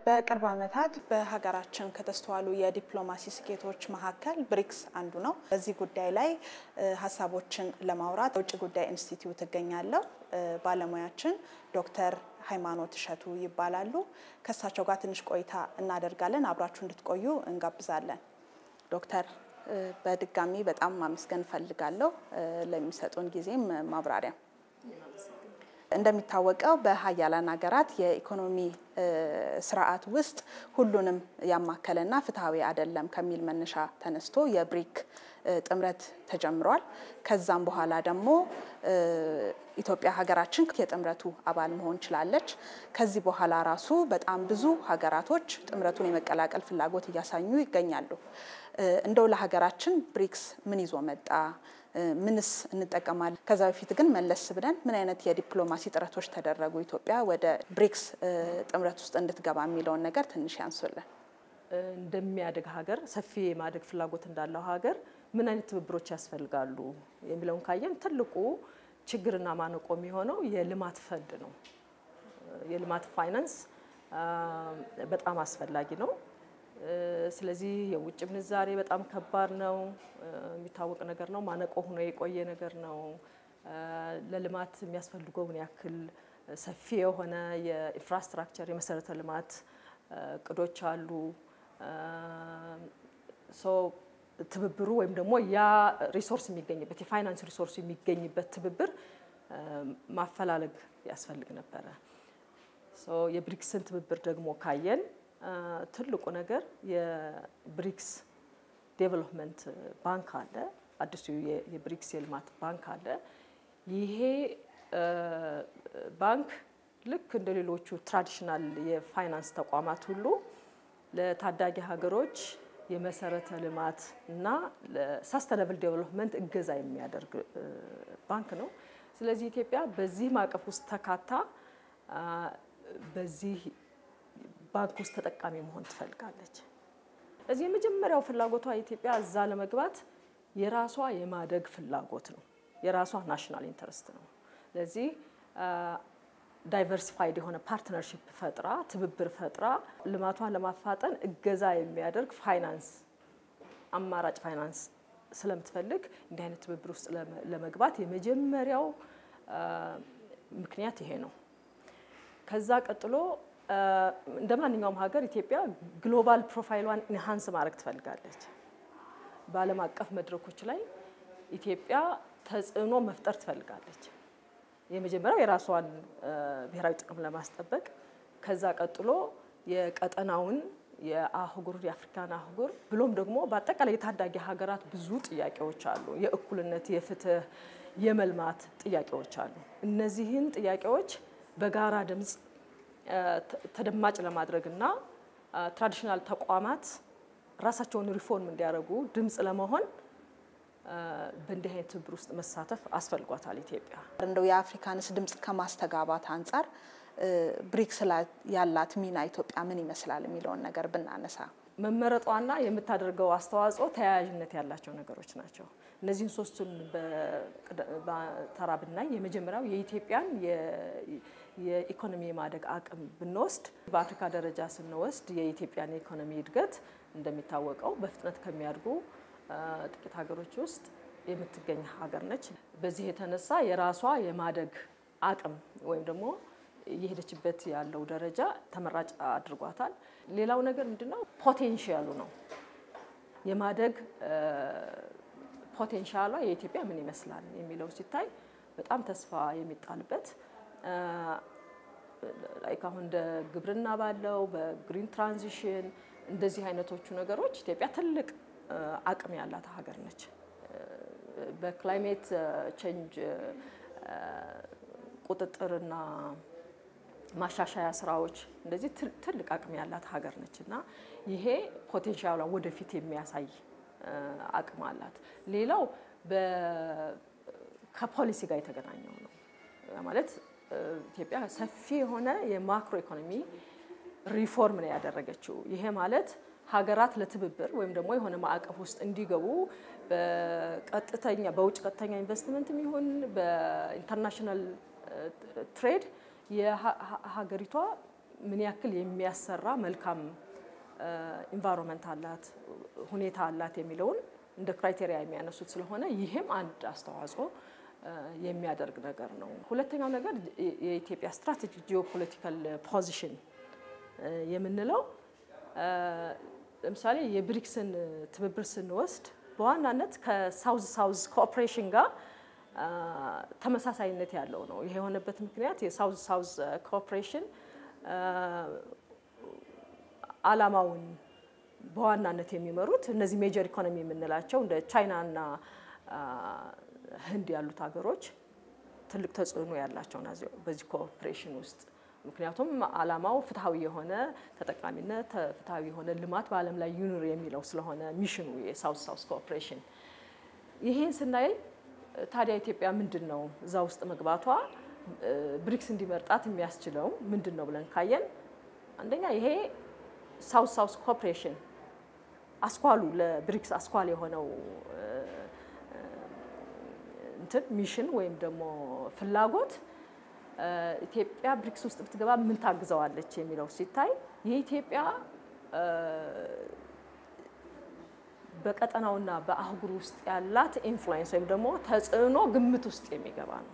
በቅርብ ዓመታት በሀገራችን ከተስተዋሉ የዲፕሎማሲ ስኬቶች መካከል ብሪክስ አንዱ ነው። በዚህ ጉዳይ ላይ ሐሳቦችን ለማውራት ውጭ ጉዳይ ኢንስቲትዩት እገኛለሁ። ባለሙያችን ዶክተር ሃይማኖት እሸቱ ይባላሉ። ከሳቸው ጋር ትንሽ ቆይታ እናደርጋለን። አብራችሁ እንድትቆዩ እንጋብዛለን። ዶክተር በድጋሚ በጣም ማመስገን ፈልጋለሁ ለሚሰጡን ጊዜም ማብራሪያ። እንደሚታወቀው በሀያላን ሀገራት የኢኮኖሚ ስርዓት ውስጥ ሁሉንም ያማከለና ፍትሃዊ አይደለም ከሚል መነሻ ተነስቶ የብሪክ ጥምረት ተጀምሯል። ከዛም በኋላ ደግሞ ኢትዮጵያ ሀገራችን የጥምረቱ አባል መሆን ችላለች። ከዚህ በኋላ ራሱ በጣም ብዙ ሀገራቶች ጥምረቱን የመቀላቀል ፍላጎት እያሳዩ ይገኛሉ። እንደው ለሀገራችን ብሪክስ ምን ይዞ መጣ? ምንስ እንጠቀማለን? ከዛ በፊት ግን መለስ ብለን ምን አይነት የዲፕሎማሲ ጥረቶች ተደረጉ ኢትዮጵያ ወደ ብሪክስ ጥምረት ውስጥ እንድትገባ የሚለውን ነገር ትንሽ ያንሱልን። እንደሚያድግ ሀገር ሰፊ የማደግ ፍላጎት እንዳለው ሀገር ምን አይነት ትብብሮች ያስፈልጋሉ የሚለውን ካየን ትልቁ ችግርና ማነቆ የሚሆነው የልማት ፈንድ ነው። የልማት ፋይናንስ በጣም አስፈላጊ ነው። ስለዚህ የውጭ ምንዛሬ በጣም ከባድ ነው፣ የሚታወቅ ነገር ነው፣ ማነቆ ሆኖ የቆየ ነገር ነው። ለልማት የሚያስፈልገው ምን ያክል ሰፊ የሆነ የኢንፍራስትራክቸር የመሰረተ ልማት እቅዶች አሉ። ትብብሩ ወይም ደግሞ ያ ሪሶርስ የሚገኝበት የፋይናንስ ሪሶርስ የሚገኝበት ትብብር ማፈላለግ ያስፈልግ ነበረ። የብሪክስን ትብብር ደግሞ ካየን ትልቁ ነገር የብሪክስ ዴቨሎፕመንት ባንክ አለ፣ አዲሱ የብሪክስ የልማት ባንክ አለ። ይሄ ባንክ ልክ እንደ ሌሎቹ ትራዲሽናል የፋይናንስ ተቋማት ሁሉ ለታዳጊ ሀገሮች የመሰረተ ልማት እና ለሳስተናብል ዴቨሎፕመንት እገዛ የሚያደርግ ባንክ ነው። ስለዚህ ኢትዮጵያ በዚህ ማዕቀፍ ውስጥ ተካታ በዚህ ባንክ ውስጥ ተጠቃሚ መሆን ትፈልጋለች። እዚህ የመጀመሪያው ፍላጎቷ ኢትዮጵያ እዛ ለመግባት የራሷ የማደግ ፍላጎት ነው፣ የራሷ ናሽናል ኢንተረስት ነው። ስለዚህ ዳይቨርሲፋይድ የሆነ ፓርትነርሺፕ ፈጥራ ትብብር ፈጥራ ልማቷን ለማፋጠን እገዛ የሚያደርግ ፋይናንስ አማራጭ ፋይናንስ ስለምትፈልግ እንዲህ አይነት ትብብር ውስጥ ለመግባት የመጀመሪያው ምክንያት ይሄ ነው። ከዛ ቀጥሎ እንደማንኛውም ሀገር ኢትዮጵያ ግሎባል ፕሮፋይሏን ኢንሃንስ ማድረግ ትፈልጋለች። በዓለም አቀፍ መድረኮች ላይ ኢትዮጵያ ተጽዕኖ መፍጠር ትፈልጋለች። የመጀመሪያው የራሷን ብሔራዊ ጥቅም ለማስጠበቅ፣ ከዛ ቀጥሎ የቀጠናውን የአህጉር የአፍሪካን አህጉር ብሎም ደግሞ በአጠቃላይ የታዳጊ ሀገራት ብዙ ጥያቄዎች አሉ። የእኩልነት፣ የፍትህ፣ የመልማት ጥያቄዎች አሉ። እነዚህን ጥያቄዎች በጋራ ድምጽ ተደማጭ ለማድረግና ትራዲሽናል ተቋማት ራሳቸውን ሪፎርም እንዲያደርጉ ድምጽ ለመሆን በእንዲህ አይነት ትብብር ውስጥ መሳተፍ አስፈልጓታል ኢትዮጵያ። እንደው የአፍሪካንስ ድምጽ ከማስተጋባት አንፃር ብሪክስ ላይ ያላት ሚና ኢትዮጵያ ምን ይመስላል የሚለውን ነገር ብናነሳ። መመረጧና የምታደርገው አስተዋጽኦ ተያያዥነት ያላቸው ነገሮች ናቸው። እነዚህን ሶስቱን በተራ ብናይ የመጀመሪያው የኢትዮጵያን የኢኮኖሚ ማደግ አቅም ብንወስድ በአፍሪካ ደረጃ ስንወስድ የኢትዮጵያን ኢኮኖሚ እድገት እንደሚታወቀው በፍጥነት ከሚያድጉ ጥቂት ሀገሮች ውስጥ የምትገኝ ሀገር ነች። በዚህ የተነሳ የራሷ የማደግ አቅም ወይም ደግሞ እየሄደችበት ያለው ደረጃ ተመራጭ አድርጓታል። ሌላው ነገር ምንድነው? ፖቴንሻሉ ነው። የማደግ ፖቴንሻሏ የኢትዮጵያ ምን ይመስላል የሚለው ሲታይ በጣም ተስፋ የሚጣልበት ላይክ አሁን እንደ ግብርና ባለው በግሪን ትራንዚሽን እንደዚህ አይነቶቹ ነገሮች ኢትዮጵያ ትልቅ አቅም ያላት ሀገር ነች። በክላይሜት ቼንጅ ቁጥጥርና ማሻሻያ ስራዎች እንደዚህ ትልቅ አቅም ያላት ሀገር ነችና ይሄ ፖቴንሻሏ ወደፊት የሚያሳይ አቅም አላት። ሌላው ከፖሊሲ ጋር የተገናኘው ነው። ማለት ኢትዮጵያ ሰፊ የሆነ የማክሮ ኢኮኖሚ ሪፎርም ነው ያደረገችው። ይሄ ማለት ሀገራት ለትብብር ወይም ደግሞ የሆነ ማዕቀፍ ውስጥ እንዲገቡ በቀጥተኛ በውጭ ቀጥተኛ ኢንቨስትመንትም ይሁን በኢንተርናሽናል ትሬድ የሀገሪቷ ምን ያክል የሚያሰራ መልካም ኢንቫይሮንመንት አላት ሁኔታ አላት የሚለውን እንደ ክራይቴሪያ የሚያነሱት ስለሆነ ይሄም አንድ አስተዋጽኦ የሚያደርግ ነገር ነው። ሁለተኛው ነገር የኢትዮጵያ ስትራቴጂክ ጂኦፖለቲካል ፖዚሽን የምንለው ለምሳሌ የብሪክስን ትብብር ስንወስድ በዋናነት ከሳውዝ ሳውዝ ኮኦፕሬሽን ጋር ተመሳሳይነት ያለው ነው። ይሄ የሆነበት ምክንያት የሳውዝ ሳውዝ ኮኦፕሬሽን ዓላማውን በዋናነት የሚመሩት እነዚህ ሜጀር ኢኮኖሚ የምንላቸው እንደ ቻይና እና ህንድ ያሉት ሀገሮች ትልቅ ተጽዕኖ ያላቸው ናቸው በዚህ ኮኦፕሬሽን ውስጥ። ምክንያቱም ዓላማው ፍትሃዊ የሆነ ተጠቃሚነት ፍትሃዊ የሆነ ልማት በዓለም ላይ ይኑር የሚለው ስለሆነ ሚሽኑ የሳውዝ ሳውዝ ኮኦፕሬሽን። ይሄን ስናይ ታዲያ ኢትዮጵያ ምንድነው እዛ ውስጥ መግባቷ ብሪክስ እንዲመርጣት የሚያስችለው ምንድነው ብለን ካየን አንደኛ ይሄ ሳውዝ ሳውዝ ኮኦፕሬሽን አስኳሉ ለብሪክስ አስኳል የሆነው ሚሽን ወይም ደግሞ ፍላጎት ኢትዮጵያ ብሪክስ ውስጥ ብትገባ ምን ታግዘዋለች የሚለው ሲታይ የኢትዮጵያ በቀጠናውና በአህጉር ውስጥ ያላት ኢንፍሉዌንስ ወይም ደግሞ ተጽዕኖ ግምት ውስጥ የሚገባ ነው።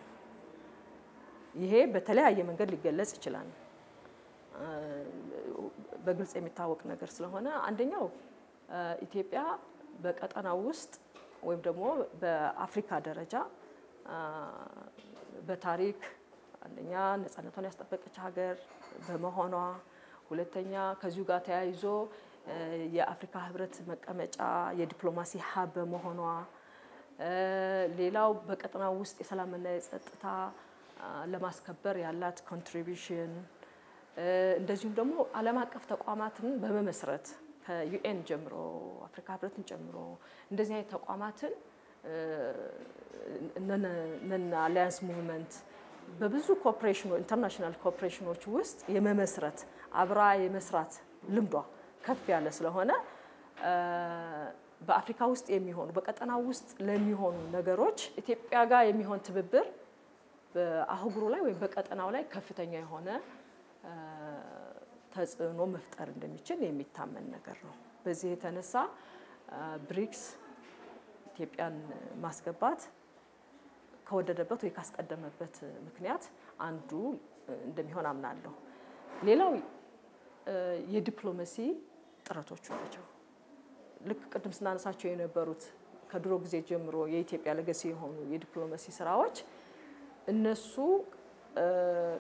ይሄ በተለያየ መንገድ ሊገለጽ ይችላል። በግልጽ የሚታወቅ ነገር ስለሆነ አንደኛው ኢትዮጵያ በቀጠናው ውስጥ ወይም ደግሞ በአፍሪካ ደረጃ በታሪክ አንደኛ ነፃነቷን ያስጠበቀች ሀገር በመሆኗ፣ ሁለተኛ ከዚሁ ጋር ተያይዞ የአፍሪካ ህብረት መቀመጫ የዲፕሎማሲ ሀብ በመሆኗ፣ ሌላው በቀጠናው ውስጥ የሰላምና የጸጥታ ለማስከበር ያላት ኮንትሪቢዩሽን፣ እንደዚሁም ደግሞ ዓለም አቀፍ ተቋማትን በመመስረት ከዩኤን ጀምሮ አፍሪካ ህብረትን ጨምሮ እንደዚህ አይነት ተቋማትን ነን አሊያንስ ሙቭመንት በብዙ ኮኦፕሬሽን ኢንተርናሽናል ኮኦፕሬሽኖች ውስጥ የመመስረት አብራ የመስራት ልምዷ ከፍ ያለ ስለሆነ በአፍሪካ ውስጥ የሚሆኑ በቀጠናው ውስጥ ለሚሆኑ ነገሮች ኢትዮጵያ ጋር የሚሆን ትብብር በአህጉሩ ላይ ወይ በቀጠናው ላይ ከፍተኛ የሆነ ተጽዕኖ መፍጠር እንደሚችል የሚታመን ነገር ነው። በዚህ የተነሳ ብሪክስ ኢትዮጵያን ማስገባት ከወደደበት ወይ ካስቀደመበት ምክንያት አንዱ እንደሚሆን አምናለሁ። ሌላው የዲፕሎማሲ ጥረቶች ናቸው። ልክ ቅድም ስናነሳቸው የነበሩት ከድሮ ጊዜ ጀምሮ የኢትዮጵያ ለገሲ የሆኑ የዲፕሎማሲ ስራዎች እነሱ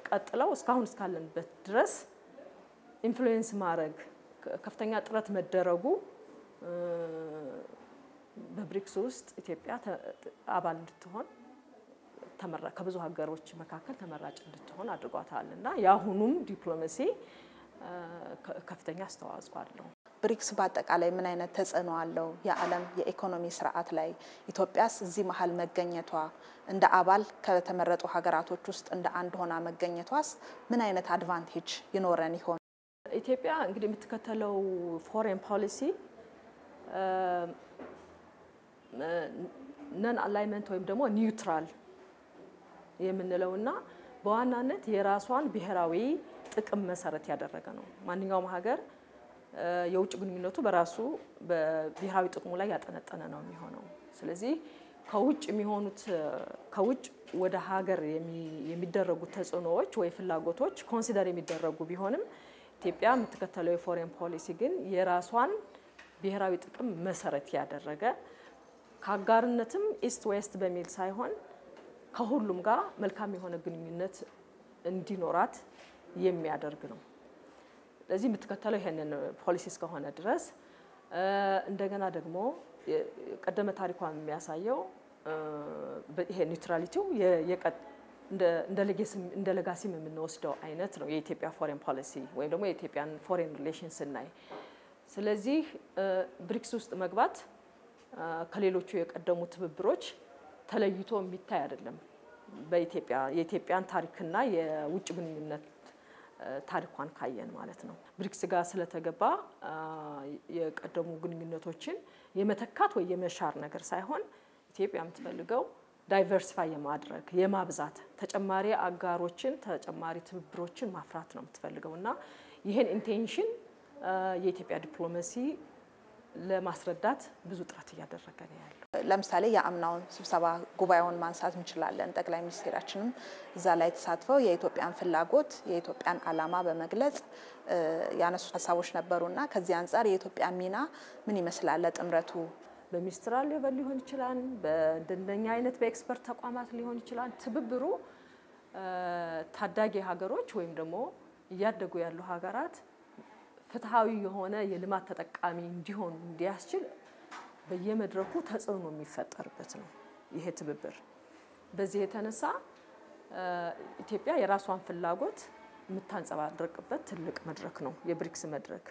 ቀጥለው እስካሁን እስካለንበት ድረስ ኢንፍሉዌንስ ማድረግ ከፍተኛ ጥረት መደረጉ በብሪክስ ውስጥ ኢትዮጵያ አባል እንድትሆን ከብዙ ሀገሮች መካከል ተመራጭ እንድትሆን አድርጓታልና ያሁኑም ዲፕሎማሲ ከፍተኛ አስተዋጽኦ አለው። ብሪክስ በአጠቃላይ ምን አይነት ተጽዕኖ አለው የዓለም የኢኮኖሚ ስርዓት ላይ? ኢትዮጵያስ እዚህ መሃል መገኘቷ እንደ አባል ከተመረጡ ሀገራቶች ውስጥ እንደ አንድ ሆና መገኘቷስ ምን አይነት አድቫንቴጅ ይኖረን ይሆን? ኢትዮጵያ እንግዲህ የምትከተለው ፎሬን ፖሊሲ ነን አላይመንት ወይም ደግሞ ኒውትራል የምንለውና በዋናነት የራሷን ብሔራዊ ጥቅም መሰረት ያደረገ ነው። ማንኛውም ሀገር የውጭ ግንኙነቱ በራሱ በብሔራዊ ጥቅሙ ላይ ያጠነጠነ ነው የሚሆነው። ስለዚህ ከውጭ የሚሆኑት ከውጭ ወደ ሀገር የሚደረጉ ተጽዕኖዎች ወይ ፍላጎቶች ኮንሲደር የሚደረጉ ቢሆንም ኢትዮጵያ የምትከተለው የፎሬን ፖሊሲ ግን የራሷን ብሔራዊ ጥቅም መሰረት ያደረገ ከአጋርነትም ኢስት ዌስት በሚል ሳይሆን ከሁሉም ጋር መልካም የሆነ ግንኙነት እንዲኖራት የሚያደርግ ነው። ስለዚህ የምትከተለው ይሄንን ፖሊሲ እስከሆነ ድረስ እንደገና ደግሞ ቀደመ ታሪኳን የሚያሳየው ይሄ ኒውትራሊቲው እንደ ሌጋሲም የምንወስደው አይነት ነው የኢትዮጵያ ፎሬን ፖሊሲ ወይም ደግሞ የኢትዮጵያን ፎሬን ሪሌሽንስ ስናይ። ስለዚህ ብሪክስ ውስጥ መግባት ከሌሎቹ የቀደሙ ትብብሮች ተለይቶ የሚታይ አይደለም። በኢትዮጵያ የኢትዮጵያን ታሪክና የውጭ ግንኙነት ታሪኳን ካየን ማለት ነው። ብሪክስ ጋር ስለተገባ የቀደሙ ግንኙነቶችን የመተካት ወይ የመሻር ነገር ሳይሆን ኢትዮጵያ የምትፈልገው ዳይቨርሲፋይ የማድረግ የማብዛት ተጨማሪ አጋሮችን ተጨማሪ ትብብሮችን ማፍራት ነው የምትፈልገውና ይሄን ኢንቴንሽን የኢትዮጵያ ዲፕሎማሲ ለማስረዳት ብዙ ጥረት እያደረገ ነው ያለው። ለምሳሌ የአምናውን ስብሰባ ጉባኤውን ማንሳት እንችላለን። ጠቅላይ ሚኒስትራችንም እዛ ላይ ተሳትፈው የኢትዮጵያን ፍላጎት የኢትዮጵያን ዓላማ በመግለጽ ያነሱ ሀሳቦች ነበሩና ከዚህ አንፃር የኢትዮጵያ ሚና ምን ይመስላል? ለጥምረቱ በሚኒስትራል ሌቨል ሊሆን ይችላል፣ በእንደኛ አይነት በኤክስፐርት ተቋማት ሊሆን ይችላል። ትብብሩ ታዳጊ ሀገሮች ወይም ደግሞ እያደጉ ያሉ ሀገራት ፍትሃዊ የሆነ የልማት ተጠቃሚ እንዲሆኑ እንዲያስችል በየመድረኩ ተጽዕኖ የሚፈጠርበት ነው ይሄ ትብብር። በዚህ የተነሳ ኢትዮጵያ የራሷን ፍላጎት የምታንጸባርቅበት ትልቅ መድረክ ነው የብሪክስ መድረክ።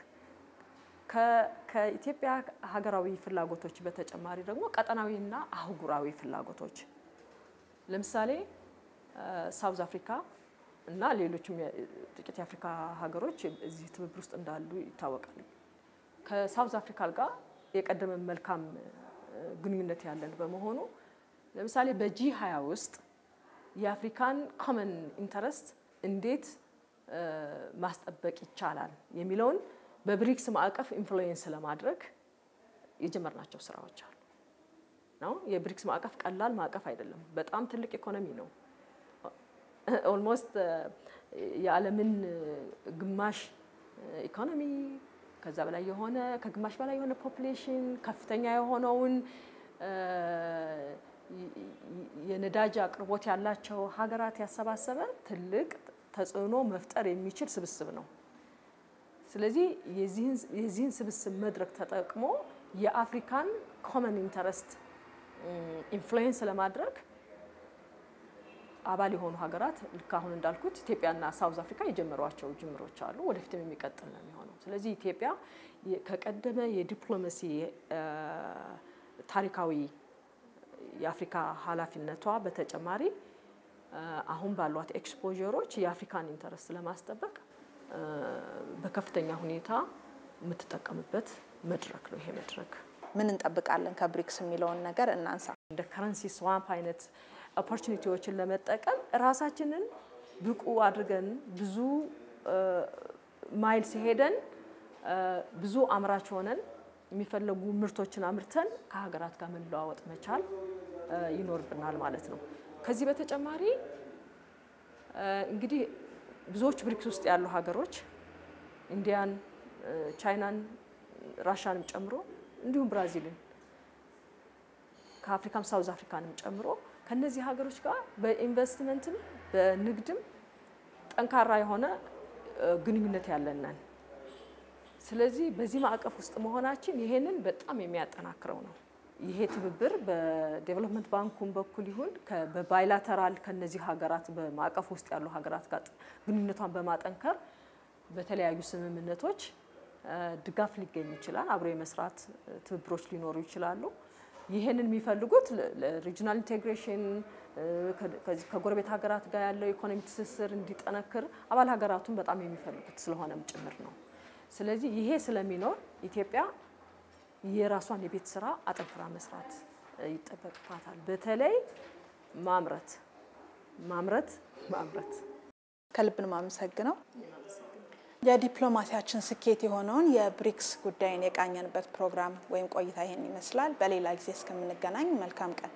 ከኢትዮጵያ ሀገራዊ ፍላጎቶች በተጨማሪ ደግሞ ቀጠናዊና አህጉራዊ ፍላጎቶች ለምሳሌ ሳውዝ አፍሪካ እና ሌሎችም ጥቂት የአፍሪካ ሀገሮች እዚህ ትብብር ውስጥ እንዳሉ ይታወቃል። ከሳውዝ አፍሪካ ጋር የቀደመ መልካም ግንኙነት ያለን በመሆኑ ለምሳሌ በጂ20 ውስጥ የአፍሪካን ኮመን ኢንተረስት እንዴት ማስጠበቅ ይቻላል የሚለውን በብሪክስ ማዕቀፍ ኢንፍሉዌንስ ለማድረግ የጀመርናቸው ስራዎች አሉ ነው። የብሪክስ ማዕቀፍ ቀላል ማዕቀፍ አይደለም፣ በጣም ትልቅ ኢኮኖሚ ነው። ኦልሞስት የዓለምን ግማሽ ኢኮኖሚ ከዛ በላይ የሆነ ከግማሽ በላይ የሆነ ፖፑሌሽን ከፍተኛ የሆነውን የነዳጅ አቅርቦት ያላቸው ሀገራት ያሰባሰበ ትልቅ ተጽዕኖ መፍጠር የሚችል ስብስብ ነው። ስለዚህ የዚህን ስብስብ መድረክ ተጠቅሞ የአፍሪካን ኮመን ኢንተረስት ኢንፍሉዌንስ ለማድረግ አባል የሆኑ ሀገራት ልክ አሁን እንዳልኩት ኢትዮጵያና ሳውዝ አፍሪካ የጀመሯቸው ጅምሮች አሉ፣ ወደፊትም የሚቀጥል ነው የሚሆነው። ስለዚህ ኢትዮጵያ ከቀደመ የዲፕሎማሲ ታሪካዊ የአፍሪካ ኃላፊነቷ በተጨማሪ አሁን ባሏት ኤክስፖዠሮች የአፍሪካን ኢንተረስት ለማስጠበቅ በከፍተኛ ሁኔታ የምትጠቀምበት መድረክ ነው ይሄ መድረክ። ምን እንጠብቃለን ከብሪክስ የሚለውን ነገር እናንሳ። እንደ ከረንሲ ስዋምፕ አይነት ኦፖርቹኒቲዎችን ለመጠቀም ራሳችንን ብቁ አድርገን ብዙ ማይልስ ሄደን ብዙ አምራች ሆነን የሚፈልጉ ምርቶችን አምርተን ከሀገራት ጋር መለዋወጥ መቻል ይኖርብናል ማለት ነው። ከዚህ በተጨማሪ እንግዲህ ብዙዎች ብሪክስ ውስጥ ያሉ ሀገሮች ኢንዲያን፣ ቻይናን፣ ራሻንም ጨምሮ እንዲሁም ብራዚልን ከአፍሪካም ሳውዝ አፍሪካንም ጨምሮ ከነዚህ ሀገሮች ጋር በኢንቨስትመንትም በንግድም ጠንካራ የሆነ ግንኙነት ያለንን። ስለዚህ በዚህ ማዕቀፍ ውስጥ መሆናችን ይሄንን በጣም የሚያጠናክረው ነው። ይሄ ትብብር በዴቨሎፕመንት ባንኩም በኩል ይሁን በባይላተራል ከነዚህ ሀገራት በማዕቀፍ ውስጥ ያሉ ሀገራት ጋር ግንኙነቷን በማጠንከር በተለያዩ ስምምነቶች ድጋፍ ሊገኝ ይችላል። አብሮ የመስራት ትብብሮች ሊኖሩ ይችላሉ። ይሄንን የሚፈልጉት ለሪጂናል ኢንቴግሬሽን ከጎረቤት ሀገራት ጋር ያለው ኢኮኖሚ ትስስር እንዲጠነክር አባል ሀገራቱን በጣም የሚፈልጉት ስለሆነም ጭምር ነው። ስለዚህ ይሄ ስለሚኖር ኢትዮጵያ የራሷን የቤት ስራ አጠንክራ መስራት ይጠበቅባታል። በተለይ ማምረት ከልብን ማመሰግነው። የዲፕሎማሲያችን ስኬት የሆነውን የብሪክስ ጉዳይን የቃኘንበት ፕሮግራም ወይም ቆይታ ይሄን ይመስላል። በሌላ ጊዜ እስከምንገናኝ መልካም ቀን።